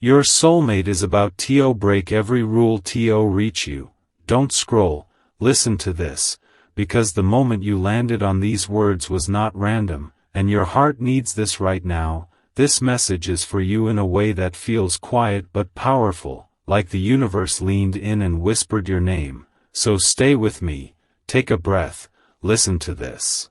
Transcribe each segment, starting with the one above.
Your soulmate is about to break every rule to reach you. Don't scroll, listen to this, because the moment you landed on these words was not random, and your heart needs this right now. This message is for you in a way that feels quiet but powerful, like the universe leaned in and whispered your name. So stay with me, take a breath, listen to this.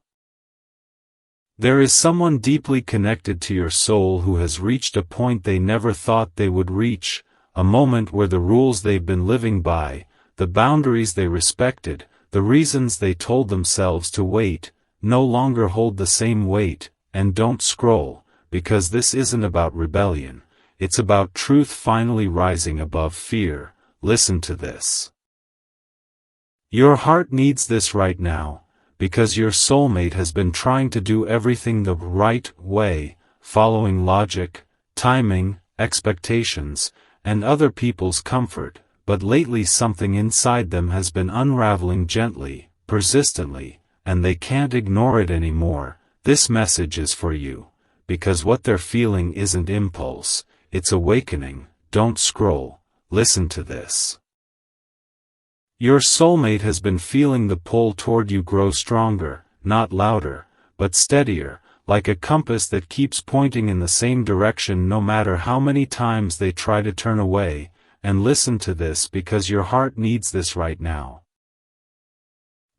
There is someone deeply connected to your soul who has reached a point they never thought they would reach, a moment where the rules they've been living by, the boundaries they respected, the reasons they told themselves to wait, no longer hold the same weight. And don't scroll, because this isn't about rebellion, it's about truth finally rising above fear. Listen to this. Your heart needs this right now, because your soulmate has been trying to do everything the right way, following logic, timing, expectations, and other people's comfort, but lately something inside them has been unraveling gently, persistently, and they can't ignore it anymore. This message is for you, because what they're feeling isn't impulse, it's awakening. Don't scroll, listen to this. Your soulmate has been feeling the pull toward you grow stronger, not louder, but steadier, like a compass that keeps pointing in the same direction no matter how many times they try to turn away. And listen to this because your heart needs this right now.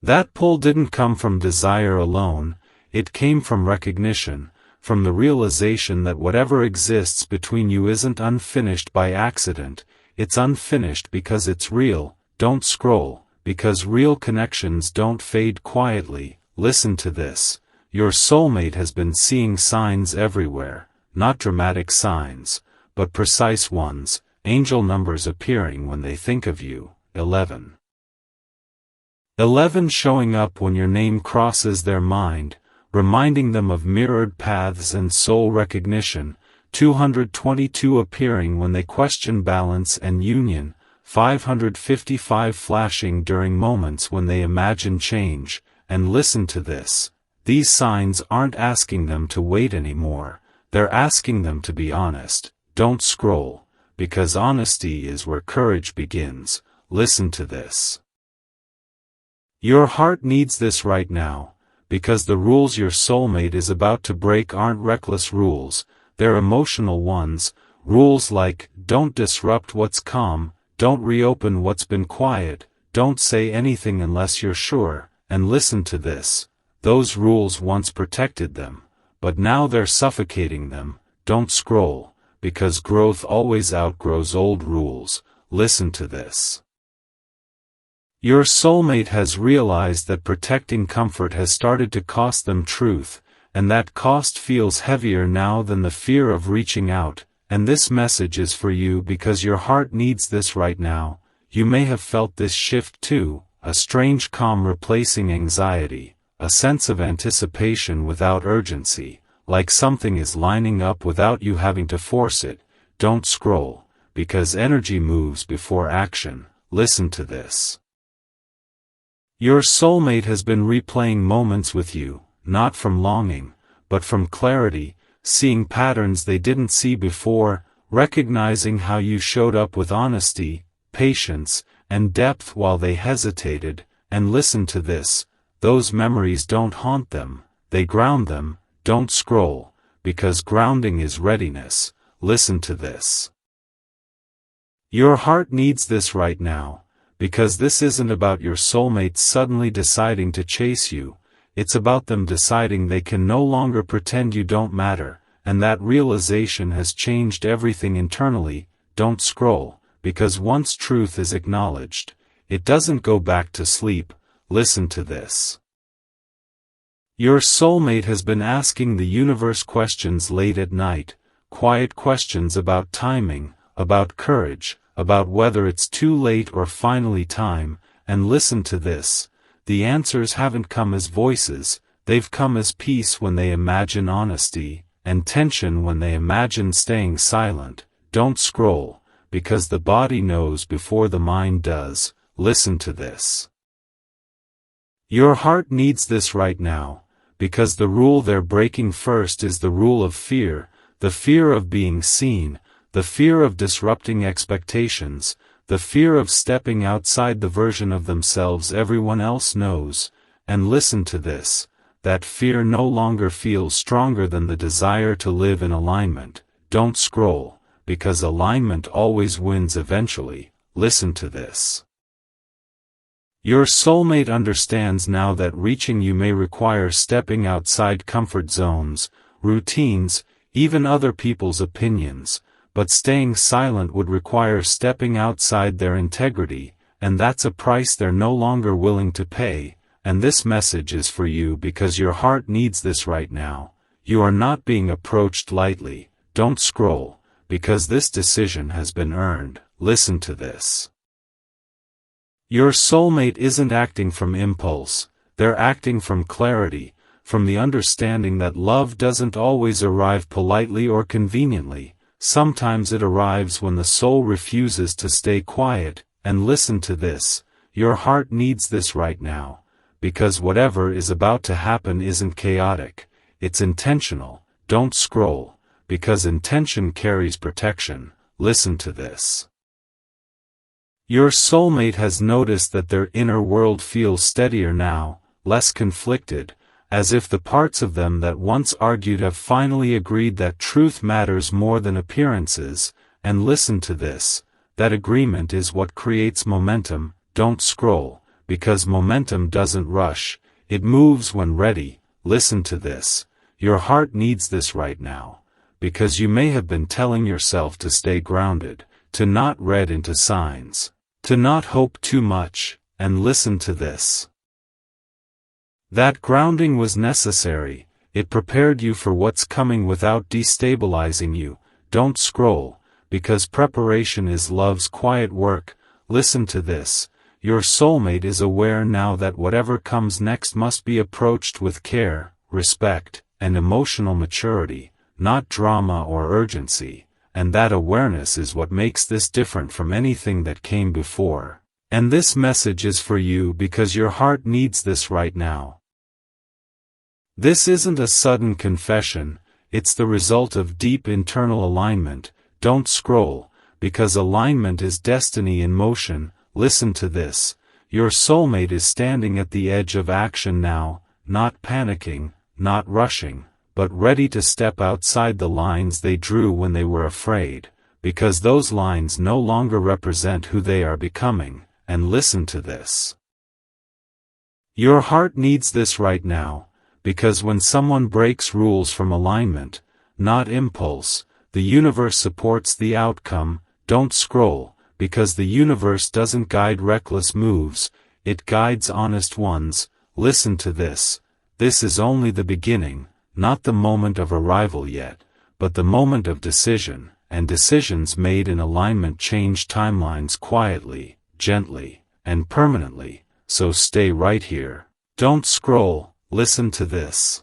That pull didn't come from desire alone, it came from recognition, from the realization that whatever exists between you isn't unfinished by accident, it's unfinished because it's real. Don't scroll, because real connections don't fade quietly. Listen to this. Your soulmate has been seeing signs everywhere, not dramatic signs, but precise ones, angel numbers appearing when they think of you. 11. 11 showing up when your name crosses their mind, reminding them of mirrored paths and soul recognition. 222 appearing when they question balance and union. 555 flashing during moments when they imagine change. And listen to this. These signs aren't asking them to wait anymore, they're asking them to be honest. Don't scroll, because honesty is where courage begins. Listen to this. Your heart needs this right now, because the rules your soulmate is about to break aren't reckless rules, they're emotional ones. Rules like, don't disrupt what's calm, don't reopen what's been quiet, don't say anything unless you're sure. And listen to this. Those rules once protected them, but now they're suffocating them. Don't scroll, because growth always outgrows old rules. Listen to this. Your soulmate has realized that protecting comfort has started to cost them truth, and that cost feels heavier now than the fear of reaching out. And this message is for you because your heart needs this right now. You may have felt this shift too, a strange calm replacing anxiety, a sense of anticipation without urgency, like something is lining up without you having to force it. Don't scroll, because energy moves before action. Listen to this. Your soulmate has been replaying moments with you, not from longing, but from clarity, seeing patterns they didn't see before, recognizing how you showed up with honesty, patience, and depth while they hesitated. And listen to this. Those memories don't haunt them, they ground them. Don't scroll, because grounding is readiness. Listen to this. Your heart needs this right now, because this isn't about your soulmate suddenly deciding to chase you, it's about them deciding they can no longer pretend you don't matter, and that realization has changed everything internally. Don't scroll, because once truth is acknowledged, it doesn't go back to sleep. Listen to this. Your soulmate has been asking the universe questions late at night, quiet questions about timing, about courage, about whether it's too late or finally time. And listen to this. The answers haven't come as voices, they've come as peace when they imagine honesty, and tension when they imagine staying silent. Don't scroll, because the body knows before the mind does. Listen to this. Your heart needs this right now, because the rule they're breaking first is the rule of fear, the fear of being seen, the fear of disrupting expectations, the fear of stepping outside the version of themselves everyone else knows, and listen to this, that fear no longer feels stronger than the desire to live in alignment. Don't scroll, because alignment always wins eventually. Listen to this. Your soulmate understands now that reaching you may require stepping outside comfort zones, routines, even other people's opinions, but staying silent would require stepping outside their integrity, and that's a price they're no longer willing to pay. And this message is for you because your heart needs this right now. You are not being approached lightly. Don't scroll, because this decision has been earned. Listen to this. Your soulmate isn't acting from impulse, they're acting from clarity, from the understanding that love doesn't always arrive politely or conveniently. Sometimes it arrives when the soul refuses to stay quiet. And listen to this, your heart needs this right now, because whatever is about to happen isn't chaotic, it's intentional. Don't scroll, because intention carries protection. Listen to this. Your soulmate has noticed that their inner world feels steadier now, less conflicted, as if the parts of them that once argued have finally agreed that truth matters more than appearances. And listen to this, that agreement is what creates momentum. Don't scroll, because momentum doesn't rush, it moves when ready. Listen to this, your heart needs this right now, because you may have been telling yourself to stay grounded, to not read into signs, to not hope too much. And listen to this. That grounding was necessary, it prepared you for what's coming without destabilizing you. Don't scroll, because preparation is love's quiet work. Listen to this, your soulmate is aware now that whatever comes next must be approached with care, respect, and emotional maturity, not drama or urgency. And that awareness is what makes this different from anything that came before. And this message is for you because your heart needs this right now. This isn't a sudden confession, it's the result of deep internal alignment. Don't scroll, because alignment is destiny in motion. Listen to this, your soulmate is standing at the edge of action now, not panicking, not rushing, but ready to step outside the lines they drew when they were afraid, because those lines no longer represent who they are becoming. And listen to this. Your heart needs this right now, because when someone breaks rules from alignment, not impulse, the universe supports the outcome. Don't scroll, because the universe doesn't guide reckless moves, it guides honest ones. Listen to this, this is only the beginning. Not the moment of arrival yet, but the moment of decision, and decisions made in alignment change timelines quietly, gently, and permanently. So stay right here. Don't scroll, listen to this.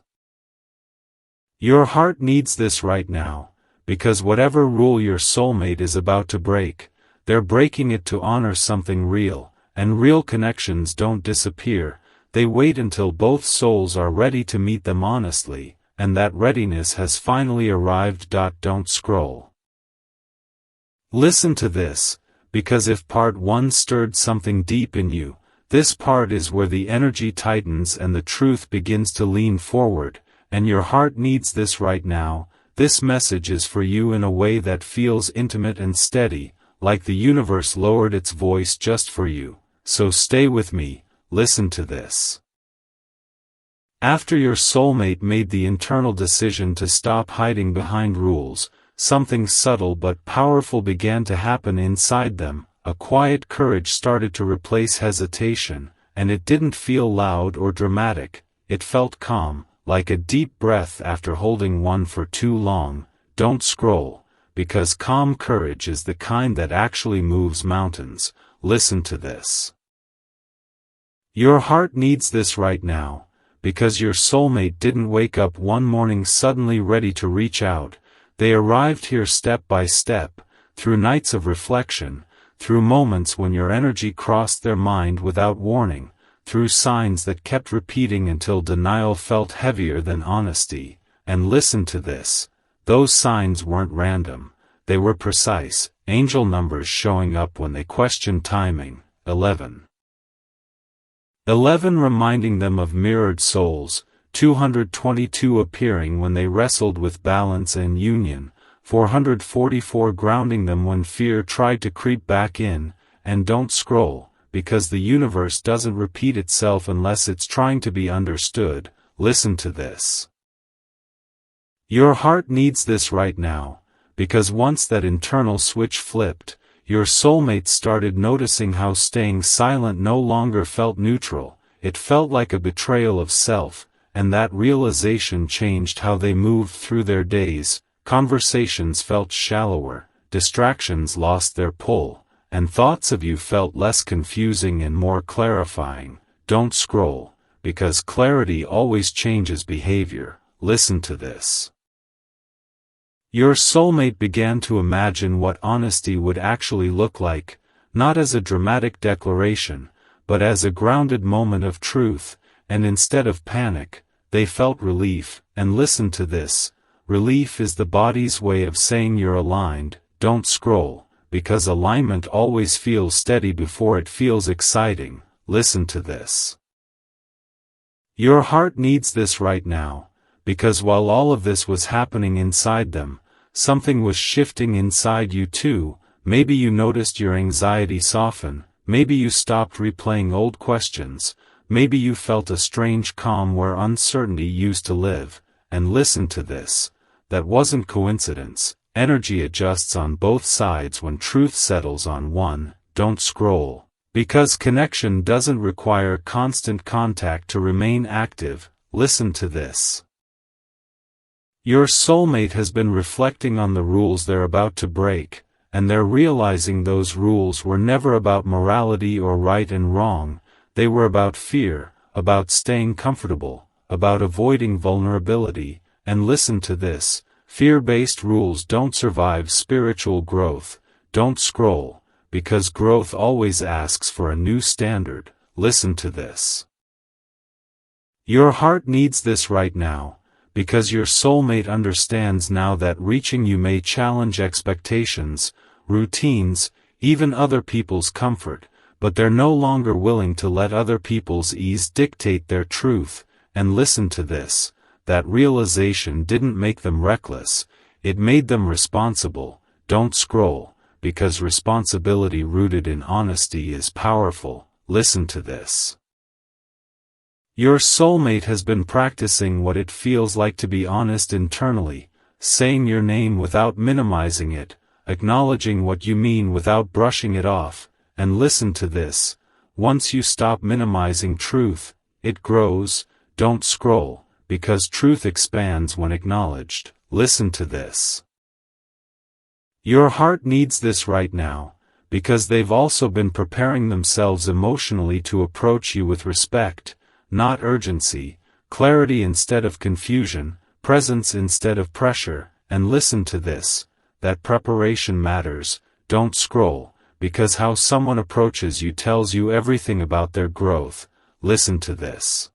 Your heart needs this right now, because whatever rule your soulmate is about to break, they're breaking it to honor something real, and real connections don't disappear, they wait until both souls are ready to meet them honestly. And that readiness has finally arrived. Don't scroll. Listen to this, because if part 1 stirred something deep in you, this part is where the energy tightens and the truth begins to lean forward, and your heart needs this right now. This message is for you in a way that feels intimate and steady, like the universe lowered its voice just for you. So stay with me, listen to this. After your soulmate made the internal decision to stop hiding behind rules, something subtle but powerful began to happen inside them. A quiet courage started to replace hesitation, and it didn't feel loud or dramatic, it felt calm, like a deep breath after holding one for too long. Don't scroll, because calm courage is the kind that actually moves mountains. Listen to this. Your heart needs this right now, because your soulmate didn't wake up one morning suddenly ready to reach out. They arrived here step by step, through nights of reflection, through moments when your energy crossed their mind without warning, through signs that kept repeating until denial felt heavier than honesty. And listen to this, those signs weren't random, they were precise, angel numbers showing up when they questioned timing. 11. 11 reminding them of mirrored souls, 222 appearing when they wrestled with balance and union, 444 grounding them when fear tried to creep back in, and don't scroll, because the universe doesn't repeat itself unless it's trying to be understood. Listen to this. Your heart needs this right now, because once that internal switch flipped, your soulmate started noticing how staying silent no longer felt neutral, it felt like a betrayal of self, and that realization changed how they moved through their days. Conversations felt shallower, distractions lost their pull, and thoughts of you felt less confusing and more clarifying. Don't scroll, because clarity always changes behavior. Listen to this. Your soulmate began to imagine what honesty would actually look like, not as a dramatic declaration, but as a grounded moment of truth, and instead of panic, they felt relief. And listen to this, relief is the body's way of saying you're aligned. Don't scroll, because alignment always feels steady before it feels exciting. Listen to this. Your heart needs this right now, because while all of this was happening inside them, something was shifting inside you too. Maybe you noticed your anxiety soften, maybe you stopped replaying old questions, maybe you felt a strange calm where uncertainty used to live. And listen to this, that wasn't coincidence. Energy adjusts on both sides when truth settles on one. Don't scroll, because connection doesn't require constant contact to remain active. Listen to this. Your soulmate has been reflecting on the rules they're about to break, and they're realizing those rules were never about morality or right and wrong. They were about fear, about staying comfortable, about avoiding vulnerability. And listen to this, fear-based rules don't survive spiritual growth. Don't scroll, because growth always asks for a new standard. Listen to this. Your heart needs this right now, because your soulmate understands now that reaching you may challenge expectations, routines, even other people's comfort, but they're no longer willing to let other people's ease dictate their truth. And listen to this, that realization didn't make them reckless, it made them responsible. Don't scroll, because responsibility rooted in honesty is powerful. Listen to this. Your soulmate has been practicing what it feels like to be honest internally, saying your name without minimizing it, acknowledging what you mean without brushing it off. And listen to this, once you stop minimizing truth, it grows. Don't scroll, because truth expands when acknowledged. Listen to this. Your heart needs this right now, because they've also been preparing themselves emotionally to approach you with respect, not urgency, clarity instead of confusion, presence instead of pressure. And listen to this, that preparation matters. Don't scroll, because how someone approaches you tells you everything about their growth. Listen to this.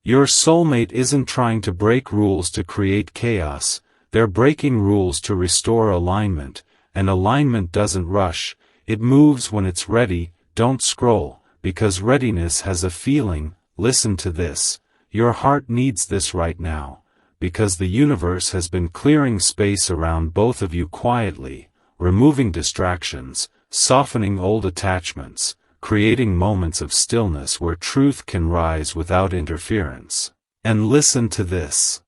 Your soulmate isn't trying to break rules to create chaos, they're breaking rules to restore alignment, and alignment doesn't rush, it moves when it's ready. Don't scroll, because readiness has a feeling. Listen to this, your heart needs this right now, because the universe has been clearing space around both of you quietly, removing distractions, softening old attachments, creating moments of stillness where truth can rise without interference. And listen to this.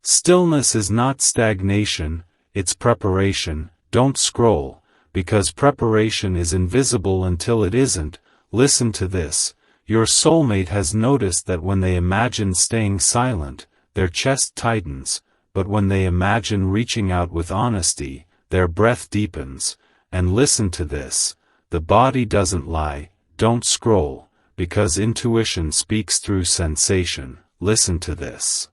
Stillness is not stagnation, it's preparation. Don't scroll, because preparation is invisible until it isn't. Listen to this, your soulmate has noticed that when they imagine staying silent, their chest tightens, but when they imagine reaching out with honesty, their breath deepens. And listen to this, the body doesn't lie. Don't scroll, because intuition speaks through sensation. Listen to this.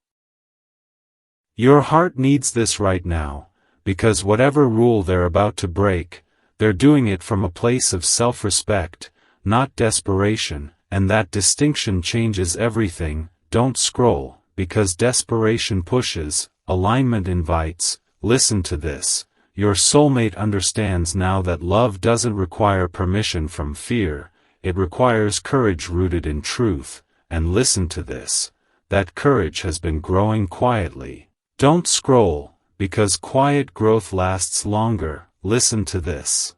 Your heart needs this right now, because whatever rule they're about to break, they're doing it from a place of self-respect, not desperation, and that distinction changes everything. Don't scroll, because desperation pushes, alignment invites. listen to this. Your soulmate understands now that love doesn't require permission from fear, it requires courage rooted in truth, and listen to this. That courage has been growing quietly. Don't scroll, because quiet growth lasts longer. Listen to this.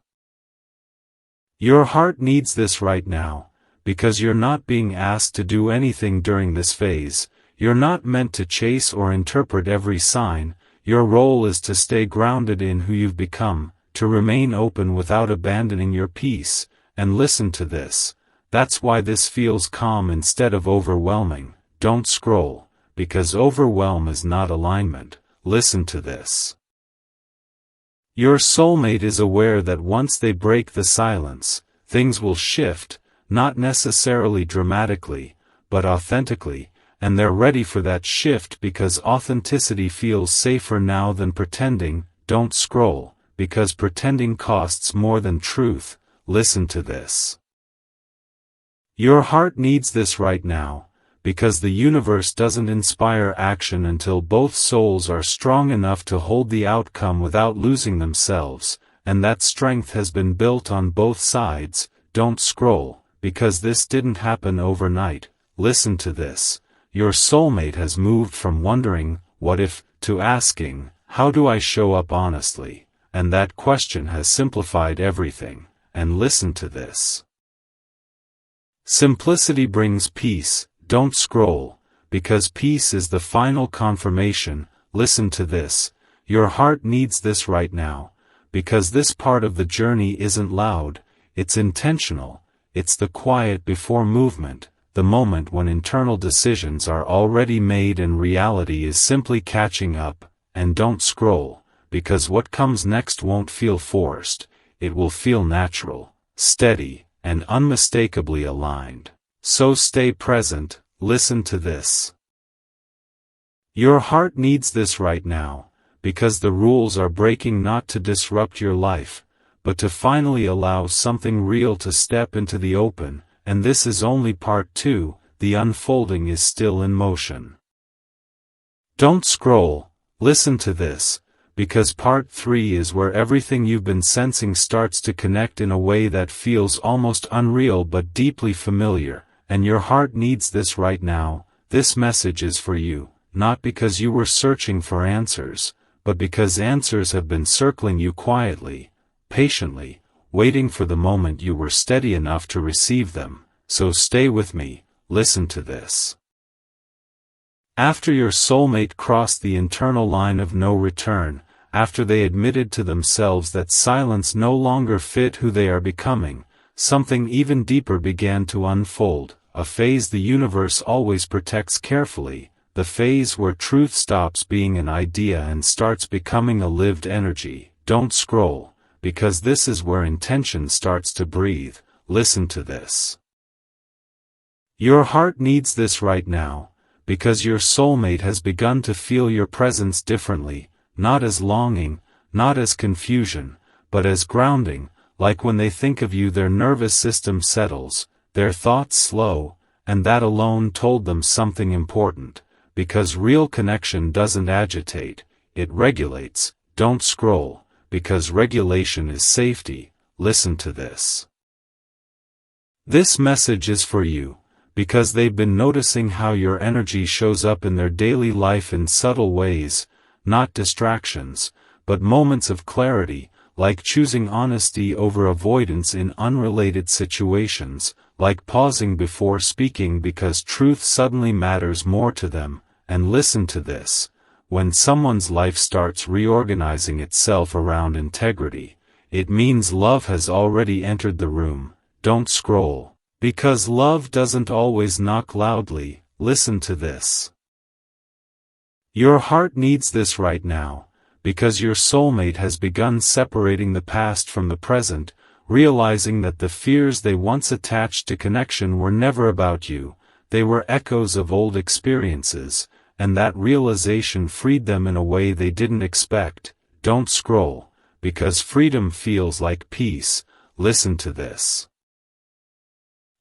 Your heart needs this right now, because you're not being asked to do anything during this phase. You're not meant to chase or interpret every sign. Your role is to stay grounded in who you've become, to remain open without abandoning your peace, and listen to this. That's why this feels calm instead of overwhelming. Don't scroll, because overwhelm is not alignment. Listen to this. Your soulmate is aware that once they break the silence, things will shift, not necessarily dramatically, but authentically, and they're ready for that shift because authenticity feels safer now than pretending. Don't scroll, because pretending costs more than truth. Listen to this. Your heart needs this right now, because the universe doesn't inspire action until both souls are strong enough to hold the outcome without losing themselves, and that strength has been built on both sides. Don't scroll, because this didn't happen overnight. Listen to this. Your soulmate has moved from wondering, what if, to asking, how do I show up honestly? And that question has simplified everything. And listen to this. Simplicity brings peace. Don't scroll, because peace is the final confirmation. Listen to this. Your heart needs this right now, because this part of the journey isn't loud, it's intentional. It's the quiet before movement, the moment when internal decisions are already made and reality is simply catching up. And don't scroll, because what comes next won't feel forced, it will feel natural, steady, and unmistakably aligned. So stay present. Listen to this. Your heart needs this right now, because the rules are breaking not to disrupt your life, but to finally allow something real to step into the open, and this is only part 2, the unfolding is still in motion. Don't scroll, listen to this, because part 3 is where everything you've been sensing starts to connect in a way that feels almost unreal but deeply familiar. And your heart needs this right now. This message is for you, not because you were searching for answers, but because answers have been circling you quietly, patiently, waiting for the moment you were steady enough to receive them. So stay with me, listen to this. After your soulmate crossed the internal line of no return, after they admitted to themselves that silence no longer fit who they are becoming, something even deeper began to unfold, a phase the universe always protects carefully, the phase where truth stops being an idea and starts becoming a lived energy. Don't scroll, because this is where intention starts to breathe. Listen to this. Your heart needs this right now, because your soulmate has begun to feel your presence differently, not as longing, not as confusion, but as grounding. Like when they think of you, their nervous system settles, their thoughts slow, and that alone told them something important, because real connection doesn't agitate, it regulates. Don't scroll, because regulation is safety. Listen to this. This message is for you, because they've been noticing how your energy shows up in their daily life in subtle ways, not distractions, but moments of clarity, like choosing honesty over avoidance in unrelated situations, like pausing before speaking because truth suddenly matters more to them. And listen to this. When someone's life starts reorganizing itself around integrity, it means love has already entered the room. Don't scroll, because love doesn't always knock loudly. Listen to this. Your heart needs this right now, because your soulmate has begun separating the past from the present, realizing that the fears they once attached to connection were never about you, they were echoes of old experiences, and that realization freed them in a way they didn't expect. Don't scroll, because freedom feels like peace. Listen to this.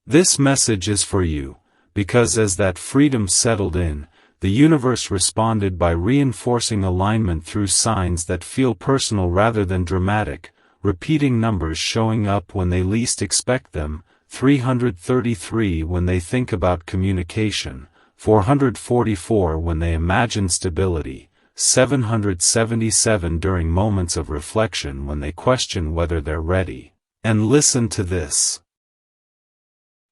This message is for you, because as that freedom settled in, the universe responded by reinforcing alignment through signs that feel personal rather than dramatic, repeating numbers showing up when they least expect them, 333 when they think about communication, 444 when they imagine stability, 777 during moments of reflection when they question whether they're ready. And listen to this.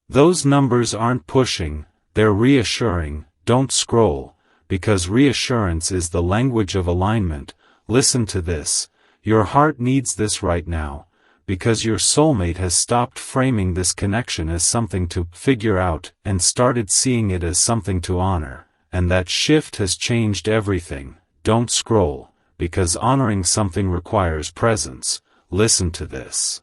Those numbers aren't pushing, they're reassuring. Don't scroll, because reassurance is the language of alignment. Listen to this. Your heart needs this right now, because your soulmate has stopped framing this connection as something to figure out and started seeing it as something to honor, and that shift has changed everything. Don't scroll, because honoring something requires presence. Listen to this.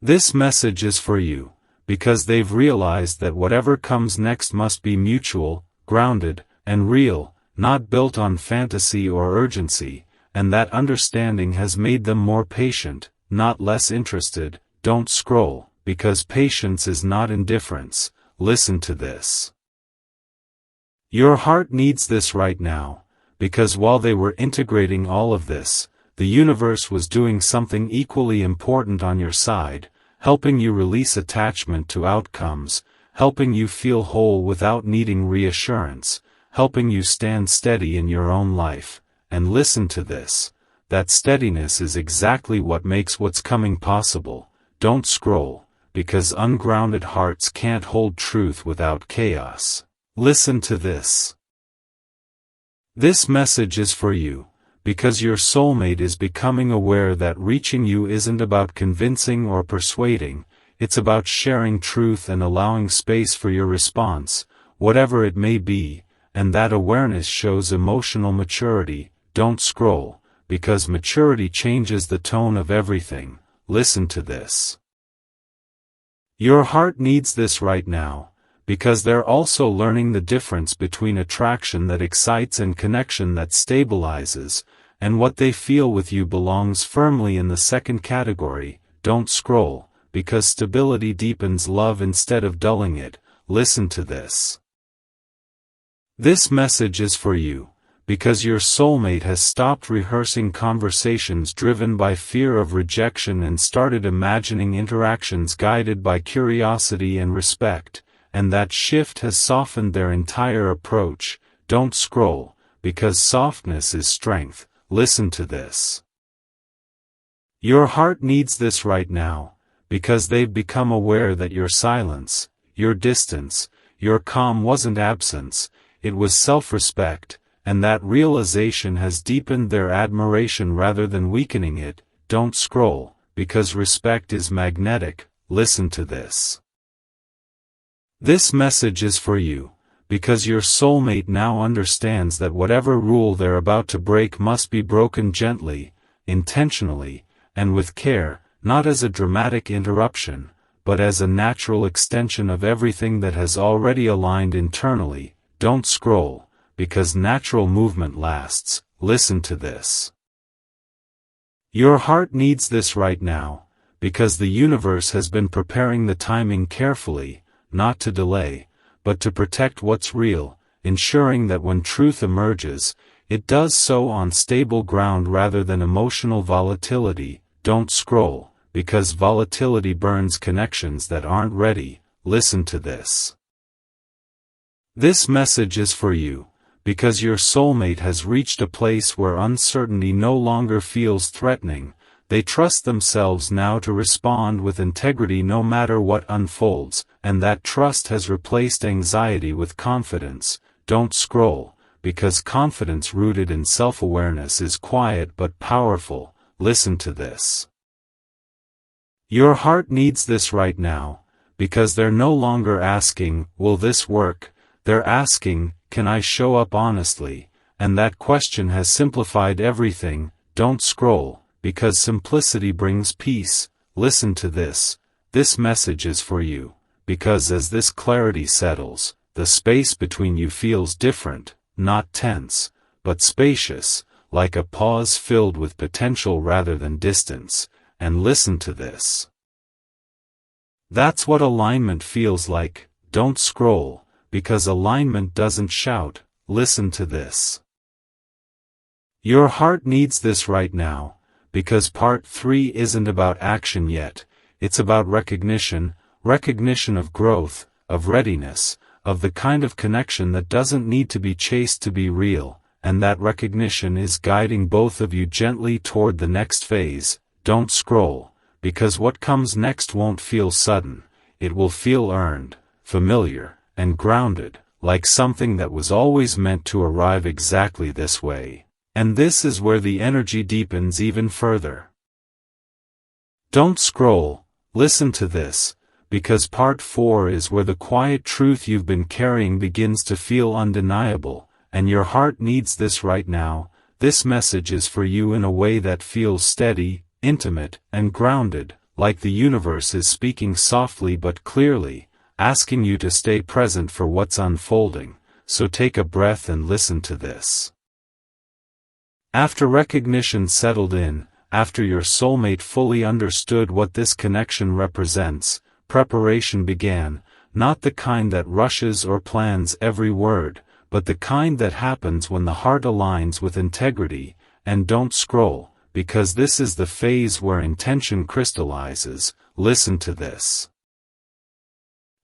This message is for you, because they've realized that whatever comes next must be mutual, grounded, and real, not built on fantasy or urgency, and that understanding has made them more patient, not less interested. Don't scroll, because patience is not indifference. Listen to this. Your heart needs this right now, because while they were integrating all of this, the universe was doing something equally important on your side, helping you release attachment to outcomes, helping you feel whole without needing reassurance, helping you stand steady in your own life. And listen to this. That steadiness is exactly what makes what's coming possible. Don't scroll, because ungrounded hearts can't hold truth without chaos. Listen to this. This message is for you, because your soulmate is becoming aware that reaching you isn't about convincing or persuading, it's about sharing truth and allowing space for your response, whatever it may be, and that awareness shows emotional maturity. Don't scroll, because maturity changes the tone of everything. Listen to this. Your heart needs this right now, because they're also learning the difference between attraction that excites and connection that stabilizes, and what they feel with you belongs firmly in the second category. Don't scroll, because stability deepens love instead of dulling it. Listen to this. This message is for you, because your soulmate has stopped rehearsing conversations driven by fear of rejection and started imagining interactions guided by curiosity and respect, and that shift has softened their entire approach. Don't scroll, because softness is strength. Listen to this. Your heart needs this right now, because they've become aware that your silence, your distance, your calm wasn't absence, it was self-respect, and that realization has deepened their admiration rather than weakening it. Don't scroll, because respect is magnetic. Listen to this. This message is for you, because your soulmate now understands that whatever rule they're about to break must be broken gently, intentionally, and with care, not as a dramatic interruption, but as a natural extension of everything that has already aligned internally. Don't scroll, because natural movement lasts. Listen to this. Your heart needs this right now, because the universe has been preparing the timing carefully, not to delay, but to protect what's real, ensuring that when truth emerges, it does so on stable ground rather than emotional volatility. Don't scroll, because volatility burns connections that aren't ready. Listen to this. This message is for you, because your soulmate has reached a place where uncertainty no longer feels threatening. They trust themselves now to respond with integrity no matter what unfolds, and that trust has replaced anxiety with confidence. Don't scroll, because confidence rooted in self-awareness is quiet but powerful. Listen to this. Your heart needs this right now, because they're no longer asking, will this work? They're asking, can I show up honestly? And that question has simplified everything. Don't scroll, because simplicity brings peace. Listen to this. This message is for you, because as this clarity settles, the space between you feels different, not tense, but spacious, like a pause filled with potential rather than distance. And listen to this. That's what alignment feels like. Don't scroll, because alignment doesn't shout. Listen to this. Your heart needs this right now, because part 3 isn't about action yet, it's about recognition of growth, of readiness, of the kind of connection that doesn't need to be chased to be real, and that recognition is guiding both of you gently toward the next phase. Don't scroll, because what comes next won't feel sudden, it will feel earned, familiar, and grounded, like something that was always meant to arrive exactly this way. And this is where the energy deepens even further. Don't scroll, listen to this, because part 4 is where the quiet truth you've been carrying begins to feel undeniable, and your heart needs this right now. This message is for you in a way that feels steady, intimate, and grounded, like the universe is speaking softly but clearly, asking you to stay present for what's unfolding. So take a breath and listen to this. After recognition settled in, after your soulmate fully understood what this connection represents, preparation began, not the kind that rushes or plans every word, but the kind that happens when the heart aligns with integrity. And don't scroll, because this is the phase where intention crystallizes. Listen to this.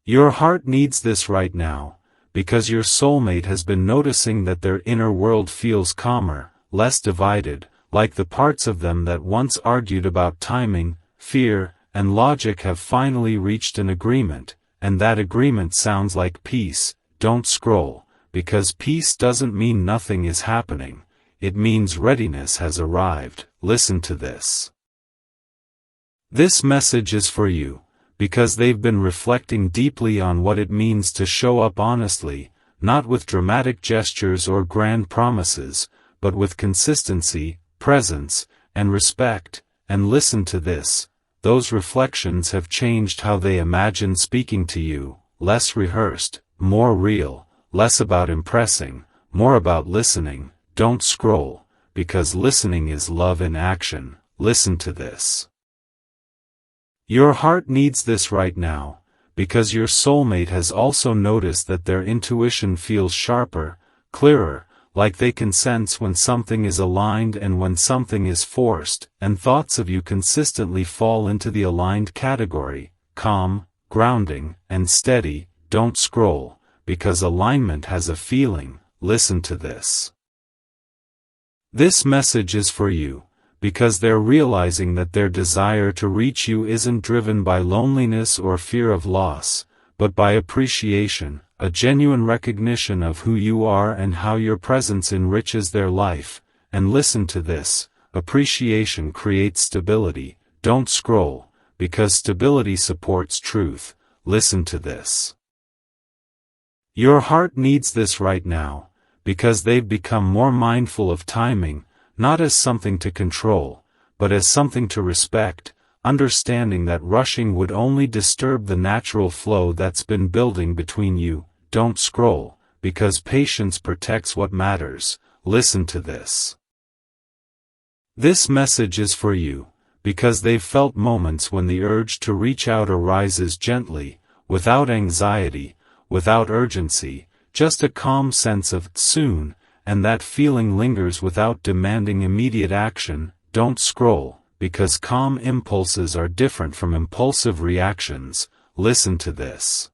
Your heart needs this right now, because your soulmate has been noticing that their inner world feels calmer, less divided, like the parts of them that once argued about timing, fear, and logic have finally reached an agreement, and that agreement sounds like peace. Don't scroll, because peace doesn't mean nothing is happening, it means readiness has arrived. Listen to this. This message is for you, because they've been reflecting deeply on what it means to show up honestly, not with dramatic gestures or grand promises, but with consistency, presence, and respect. And listen to this, those reflections have changed how they imagine speaking to you, less rehearsed, more real, less about impressing, more about listening. Don't scroll, because listening is love in action. Listen to this. Your heart needs this right now, because your soulmate has also noticed that their intuition feels sharper, clearer, like they can sense when something is aligned and when something is forced, and thoughts of you consistently fall into the aligned category, calm, grounding, and steady. Don't scroll, because alignment has a feeling. Listen to this. This message is for you, because they're realizing that their desire to reach you isn't driven by loneliness or fear of loss, but by appreciation, a genuine recognition of who you are and how your presence enriches their life. And listen to this, appreciation creates stability. Don't scroll, because stability supports truth. Listen to this. Your heart needs this right now, because they've become more mindful of timing, not as something to control, but as something to respect, understanding that rushing would only disturb the natural flow that's been building between you. Don't scroll, because patience protects what matters. Listen to this. This message is for you, because they've felt moments when the urge to reach out arises gently, without anxiety, without urgency, just a calm sense of soon, and that feeling lingers without demanding immediate action. Don't scroll, because calm impulses are different from impulsive reactions. Listen to this.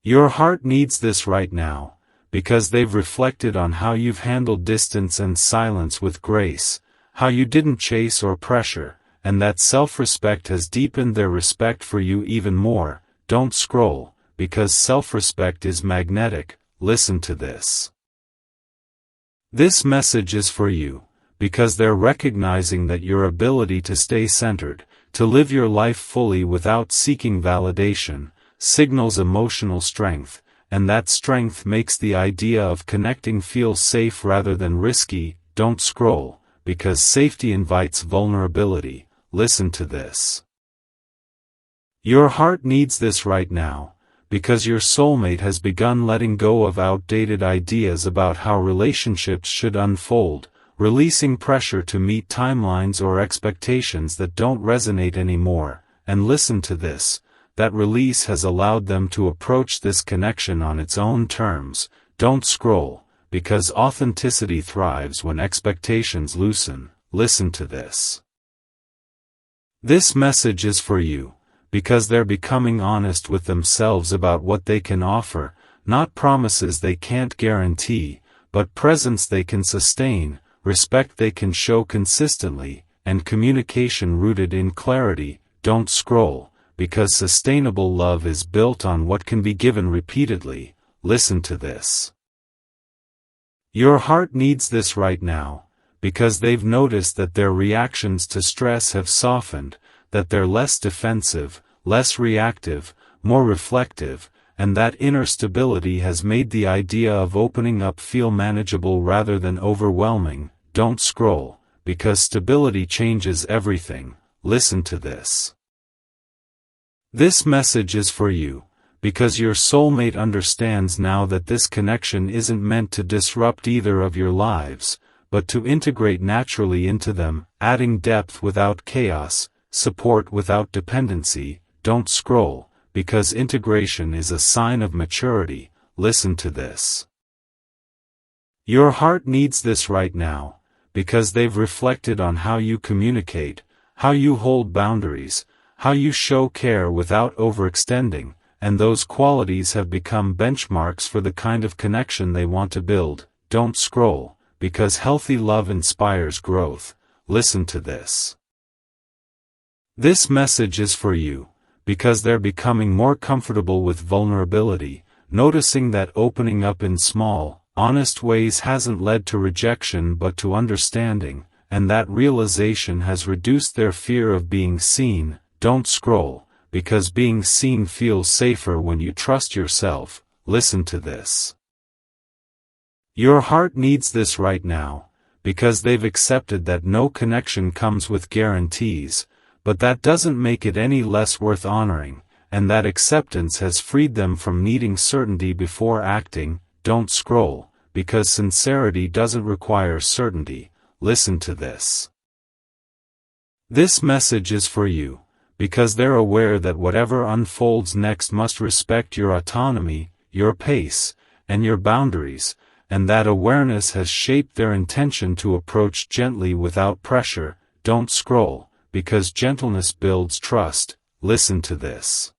Your heart needs this right now, because they've reflected on how you've handled distance and silence with grace, how you didn't chase or pressure, and that self-respect has deepened their respect for you even more. Don't scroll, because self-respect is magnetic. Listen to this. This message is for you, because they're recognizing that your ability to stay centered, to live your life fully without seeking validation, signals emotional strength, and that strength makes the idea of connecting feel safe rather than risky. Don't scroll, because safety invites vulnerability. Listen to this. Your heart needs this right now, because your soulmate has begun letting go of outdated ideas about how relationships should unfold, releasing pressure to meet timelines or expectations that don't resonate anymore. And listen to this, That release has allowed them to approach this connection on its own terms. Don't scroll, because authenticity thrives when expectations loosen. Listen to this. This message is for you, because they're becoming honest with themselves about what they can offer, not promises they can't guarantee, but presence they can sustain, respect they can show consistently, and communication rooted in clarity. Don't scroll, because sustainable love is built on what can be given repeatedly. Listen to this. Your heart needs this right now, because they've noticed that their reactions to stress have softened, that they're less defensive, less reactive, more reflective, and that inner stability has made the idea of opening up feel manageable rather than overwhelming. Don't scroll, because stability changes everything. Listen to this. This message is for you, because your soulmate understands now that this connection isn't meant to disrupt either of your lives, but to integrate naturally into them, adding depth without chaos, support without dependency. Don't scroll, because integration is a sign of maturity. Listen to this. Your heart needs this right now, because they've reflected on how you communicate, how you hold boundaries, how you show care without overextending, and those qualities have become benchmarks for the kind of connection they want to build. Don't scroll, because healthy love inspires growth. Listen to this. This message is for you, because they're becoming more comfortable with vulnerability, noticing that opening up in small, honest ways hasn't led to rejection but to understanding, and that realization has reduced their fear of being seen. Don't scroll, because being seen feels safer when you trust yourself. Listen to this. Your heart needs this right now, because they've accepted that no connection comes with guarantees, but that doesn't make it any less worth honoring, and that acceptance has freed them from needing certainty before acting. Don't scroll, because sincerity doesn't require certainty. Listen to this. This message is for you, because they're aware that whatever unfolds next must respect your autonomy, your pace, and your boundaries, and that awareness has shaped their intention to approach gently without pressure. Don't scroll, because gentleness builds trust. Listen to this.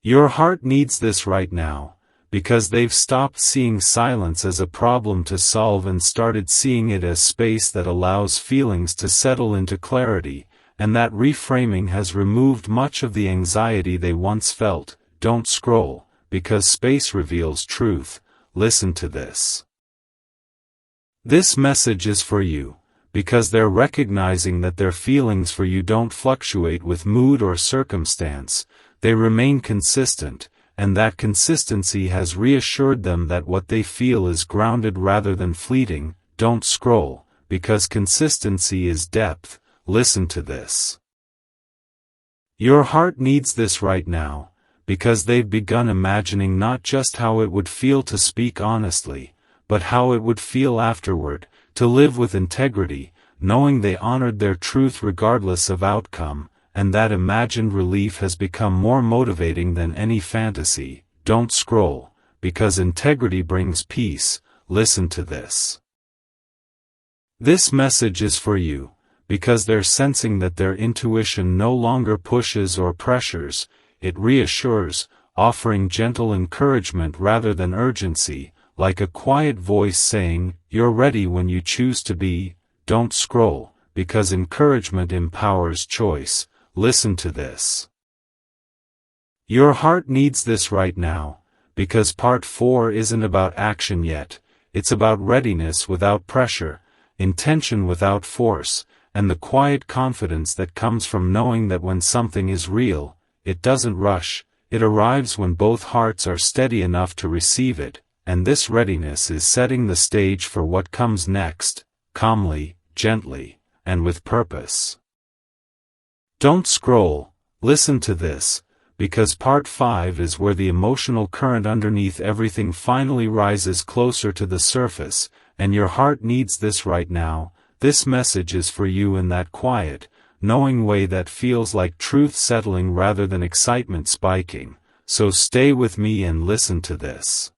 Your heart needs this right now, because they've stopped seeing silence as a problem to solve and started seeing it as space that allows feelings to settle into clarity, and that reframing has removed much of the anxiety they once felt. Don't scroll, because space reveals truth. Listen to this. This message is for you, because they're recognizing that their feelings for you don't fluctuate with mood or circumstance, they remain consistent, and that consistency has reassured them that what they feel is grounded rather than fleeting. Don't scroll, because consistency is depth. Listen to this. Your heart needs this right now, because they've begun imagining not just how it would feel to speak honestly, but how it would feel afterward, to live with integrity, knowing they honored their truth regardless of outcome, and that imagined relief has become more motivating than any fantasy. Don't scroll, because integrity brings peace. Listen to this. This message is for you, because they're sensing that their intuition no longer pushes or pressures, it reassures, offering gentle encouragement rather than urgency, like a quiet voice saying, "You're ready when you choose to be." Don't scroll, because encouragement empowers choice. Listen to this. Your heart needs this right now, because part 4 isn't about action yet, it's about readiness without pressure, intention without force, and the quiet confidence that comes from knowing that when something is real, it doesn't rush, it arrives when both hearts are steady enough to receive it, and this readiness is setting the stage for what comes next, calmly, gently, and with purpose. Don't scroll, listen to this, because part 5 is where the emotional current underneath everything finally rises closer to the surface, and your heart needs this right now. This message is for you in that quiet, knowing way that feels like truth settling rather than excitement spiking. So stay with me and listen to this.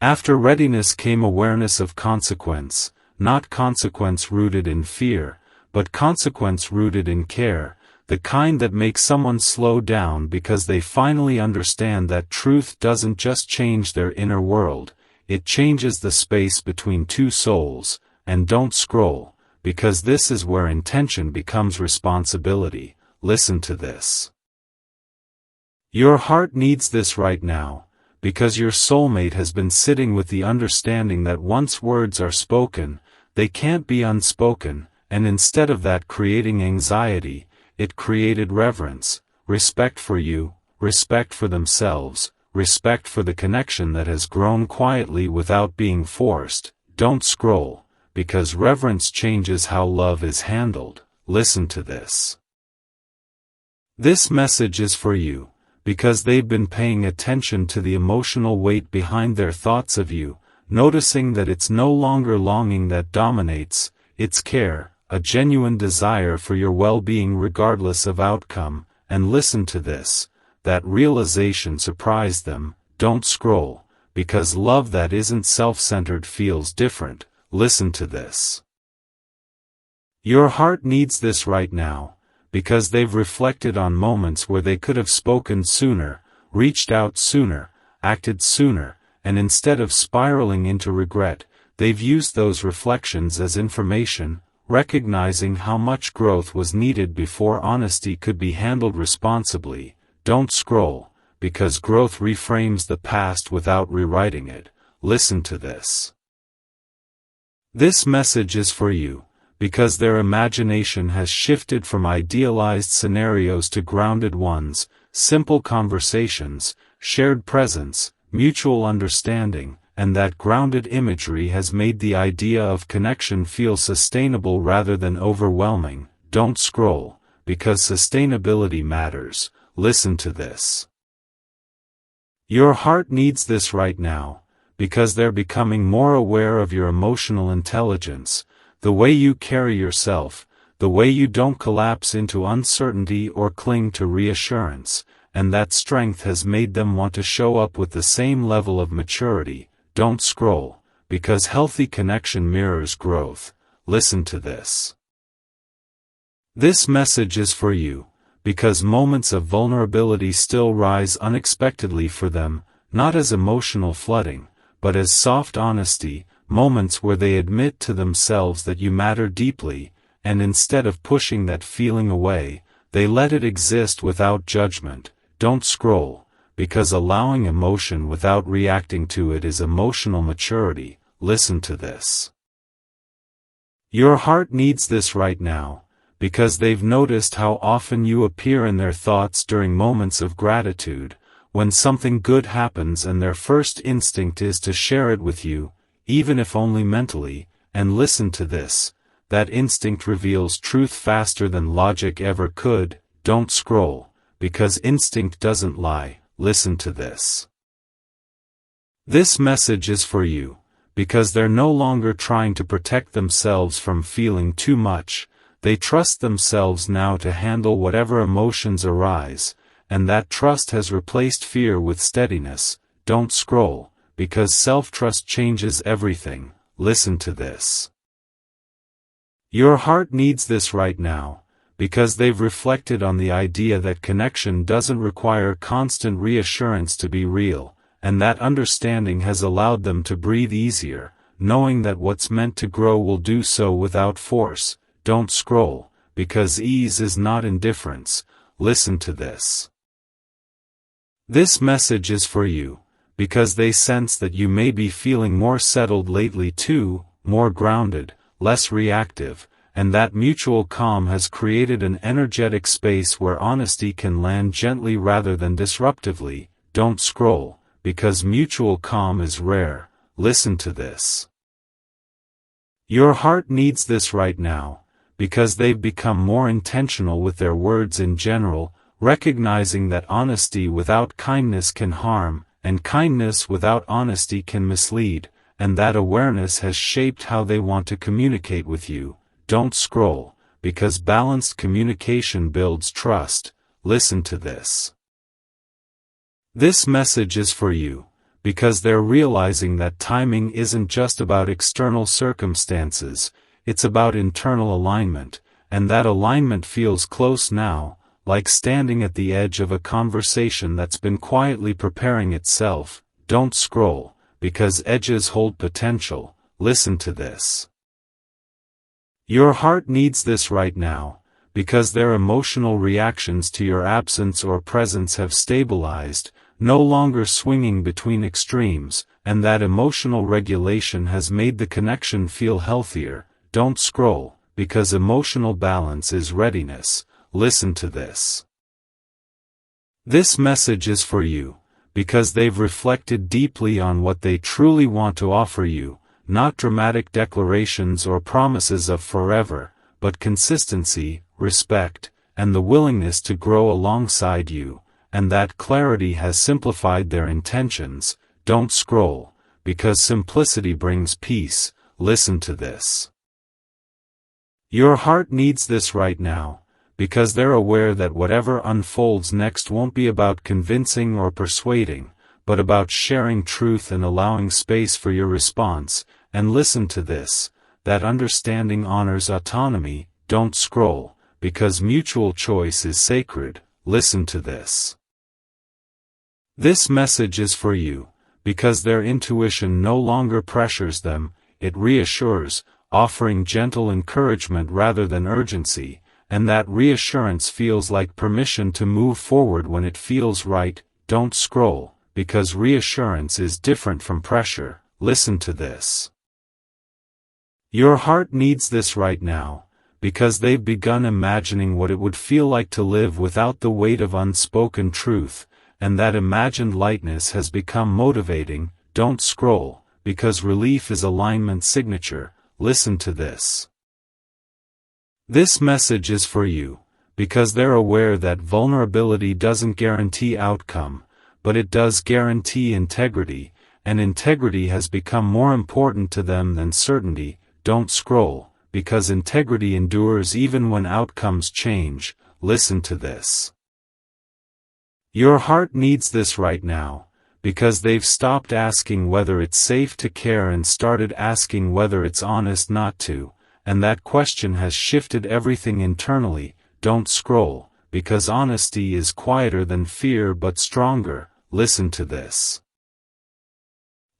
After readiness came awareness of consequence, not consequence rooted in fear, but consequence rooted in care, the kind that makes someone slow down because they finally understand that truth doesn't just change their inner world, it changes the space between two souls. And don't scroll, because this is where intention becomes responsibility. Listen to this. Your heart needs this right now, because your soulmate has been sitting with the understanding that once words are spoken, they can't be unspoken, and instead of that creating anxiety, it created reverence, respect for you, respect for themselves, respect for the connection that has grown quietly without being forced. Don't scroll, because reverence changes how love is handled. Listen to this. This message is for you, because they've been paying attention to the emotional weight behind their thoughts of you, noticing that it's no longer longing that dominates, it's care, a genuine desire for your well-being regardless of outcome. And listen to this, that realization surprised them. Don't scroll, because love that isn't self-centered feels different. Listen to this. Your heart needs this right now, because they've reflected on moments where they could have spoken sooner, reached out sooner, acted sooner, and instead of spiraling into regret, they've used those reflections as information, recognizing how much growth was needed before honesty could be handled responsibly. Don't scroll, because growth reframes the past without rewriting it. Listen to this. This message is for you, because their imagination has shifted from idealized scenarios to grounded ones, simple conversations, shared presence, mutual understanding, and that grounded imagery has made the idea of connection feel sustainable rather than overwhelming. Don't scroll, because sustainability matters. Listen to this. Your heart needs this right now, because they're becoming more aware of your emotional intelligence, the way you carry yourself, the way you don't collapse into uncertainty or cling to reassurance, and that strength has made them want to show up with the same level of maturity. Don't scroll, because healthy connection mirrors growth. Listen to this. This message is for you, because moments of vulnerability still rise unexpectedly for them, not as emotional flooding, but as soft honesty, moments where they admit to themselves that you matter deeply, and instead of pushing that feeling away, they let it exist without judgment. Don't scroll, because allowing emotion without reacting to it is emotional maturity. Listen to this. Your heart needs this right now, because they've noticed how often you appear in their thoughts during moments of gratitude, when something good happens and their first instinct is to share it with you, even if only mentally. And listen to this, that instinct reveals truth faster than logic ever could. Don't scroll, because instinct doesn't lie. Listen to this. This message is for you, because they're no longer trying to protect themselves from feeling too much. They trust themselves now to handle whatever emotions arise, and that trust has replaced fear with steadiness. Don't scroll, because self-trust changes everything. Listen to this. Your heart needs this right now, because they've reflected on the idea that connection doesn't require constant reassurance to be real, and that understanding has allowed them to breathe easier, knowing that what's meant to grow will do so without force. Don't scroll, because ease is not indifference. Listen to this. This message is for you, because they sense that you may be feeling more settled lately too, more grounded, less reactive, and that mutual calm has created an energetic space where honesty can land gently rather than disruptively. Don't scroll, because mutual calm is rare. Listen to this. Your heart needs this right now, because they've become more intentional with their words in general, recognizing that honesty without kindness can harm, and kindness without honesty can mislead, and that awareness has shaped how they want to communicate with you. Don't scroll, because balanced communication builds trust. Listen to this. This message is for you, because they're realizing that timing isn't just about external circumstances, it's about internal alignment, and that alignment feels close now, like standing at the edge of a conversation that's been quietly preparing itself. Don't scroll, because edges hold potential. Listen to this. Your heart needs this right now, because their emotional reactions to your absence or presence have stabilized, no longer swinging between extremes, and that emotional regulation has made the connection feel healthier. Don't scroll, because emotional balance is readiness. Listen to this. This message is for you, because they've reflected deeply on what they truly want to offer you, not dramatic declarations or promises of forever, but consistency, respect, and the willingness to grow alongside you, and that clarity has simplified their intentions. Don't scroll, because simplicity brings peace. Listen to this. Your heart needs this right now, because they're aware that whatever unfolds next won't be about convincing or persuading, but about sharing truth and allowing space for your response. And listen to this, that understanding honors autonomy. Don't scroll, because mutual choice is sacred. Listen to this. This message is for you, because their intuition no longer pressures them, it reassures, offering gentle encouragement rather than urgency, and that reassurance feels like permission to move forward when it feels right. Don't scroll, because reassurance is different from pressure. Listen to this. Your heart needs this right now, because they've begun imagining what it would feel like to live without the weight of unspoken truth, and that imagined lightness has become motivating. Don't scroll, because relief is alignment's signature. Listen to this. This message is for you, because they're aware that vulnerability doesn't guarantee outcome, but it does guarantee integrity, and integrity has become more important to them than certainty. Don't scroll, because integrity endures even when outcomes change. Listen to this. Your heart needs this right now, because they've stopped asking whether it's safe to care and started asking whether it's honest not to, and that question has shifted everything internally. Don't scroll, because honesty is quieter than fear but stronger. Listen to this.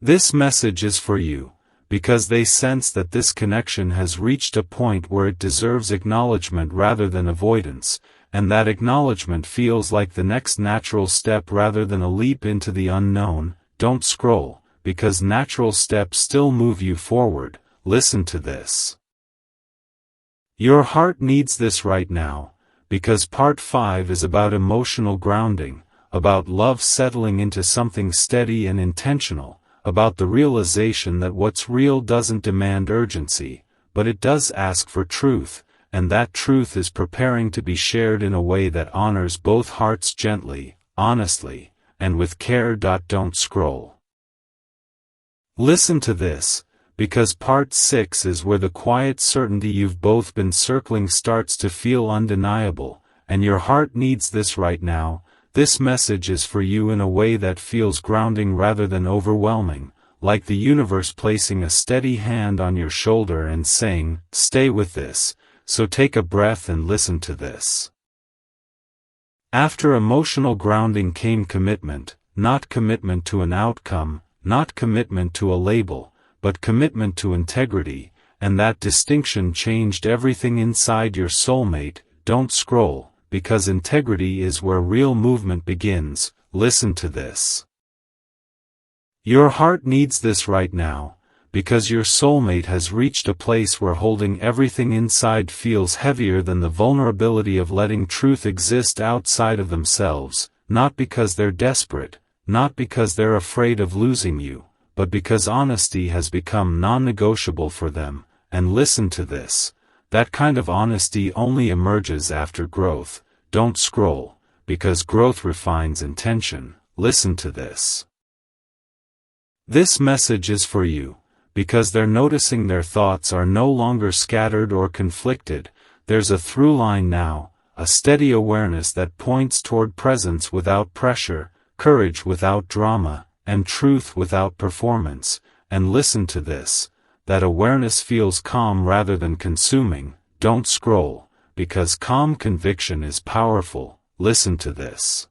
This message is for you, because they sense that this connection has reached a point where it deserves acknowledgement rather than avoidance, and that acknowledgement feels like the next natural step rather than a leap into the unknown. Don't scroll, because natural steps still move you forward. Listen to this. Your heart needs this right now, because part 5 is about emotional grounding, about love settling into something steady and intentional, about the realization that what's real doesn't demand urgency, but it does ask for truth, and that truth is preparing to be shared in a way that honors both hearts gently, honestly, and with care. Don't scroll. Listen to this, because part 6 is where the quiet certainty you've both been circling starts to feel undeniable, and your heart needs this right now. This message is for you in a way that feels grounding rather than overwhelming, like the universe placing a steady hand on your shoulder and saying, "Stay with this." So take a breath and listen to this. After emotional grounding came commitment, not commitment to an outcome, not commitment to a label, but commitment to integrity, and that distinction changed everything inside your soulmate. Don't scroll, because integrity is where real movement begins. Listen to this. Your heart needs this right now, because your soulmate has reached a place where holding everything inside feels heavier than the vulnerability of letting truth exist outside of themselves, not because they're desperate, not because they're afraid of losing you, but because honesty has become non-negotiable for them. And listen to this, that kind of honesty only emerges after growth. Don't scroll, because growth refines intention. Listen to this. This message is for you, because they're noticing their thoughts are no longer scattered or conflicted, there's a through line now, a steady awareness that points toward presence without pressure, courage without drama, and truth without performance. And listen to this, that awareness feels calm rather than consuming. Don't scroll, because calm conviction is powerful. Listen to this.